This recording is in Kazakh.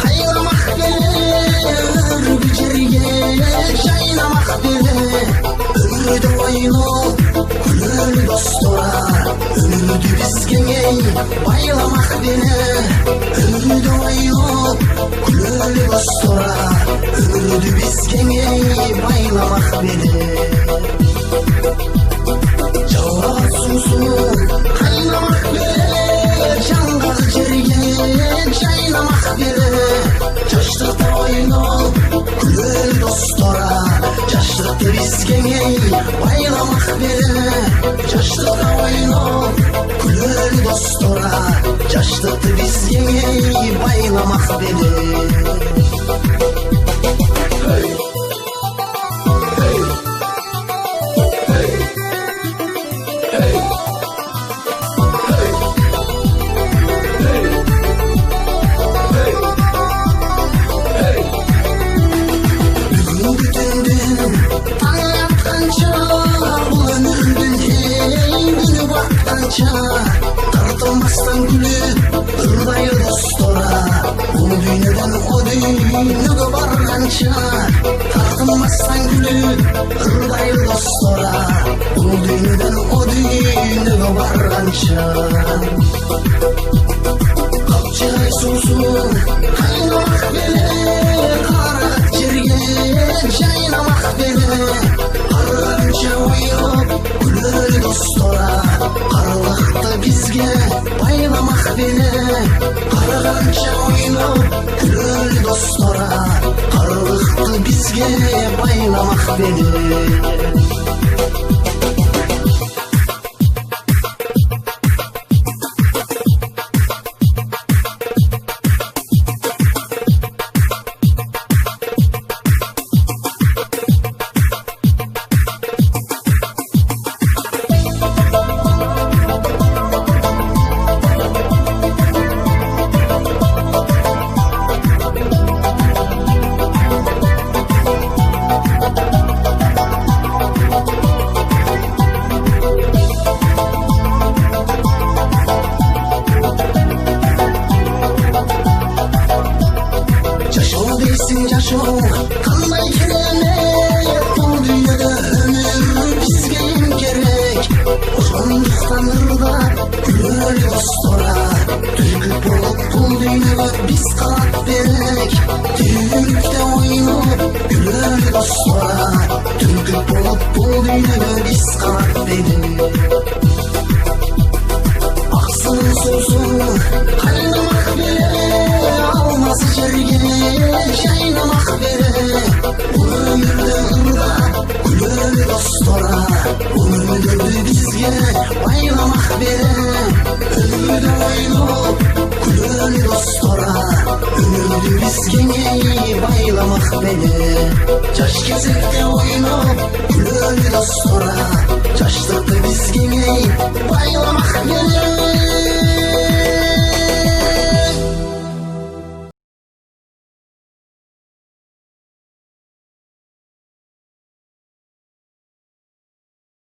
Kaylamak gelir bir жерге жайнамақ бере өмірді ойлап күлер достар өмірді бізге байламақ бере өмірді ойлап күлер достар өмірді бізге байламақ бере жауап сусын қайнамақ бере жаңғақ жерге жайнамақ бере жаштықта ойнап күлер достора жаштықты бізге байламақ бере жаштықта ойнап күлер достора жаштықты бізге байламақ бере Тартылмастан күліп ырдайы достора бұл дүйнеден о дүйнеге барғанша тартылмастан күліп ырдайы достора бұл дүйнеден о дүйнеге барғанша қапчығай сусын қайнамақ бере қарақ жерге жайнамақ бере қарғанша ойып күлер достора қарлықты бізге байламақ бере қарғанша ойнап күлер достора қарлықты бізге байламақ бере жашау қандай керемет бұл дүниеде өмір бізге ең керек ошондуктан ырдап күлер достора түргүп болуп бұл дүниеге биз калат берек түгүлүктө ойноп күлер достора түргүп болуп бұл дүниеге биз калат берек аксын суусун кайнамак бере алмаз жерге жайнамақ бере бұл өмірді ырдап күлер достора өмірді бізге байламақ бере өмірді ойнап күлер достора өмірді бізге байламақ бере жаш кезекте ойнап күлер достора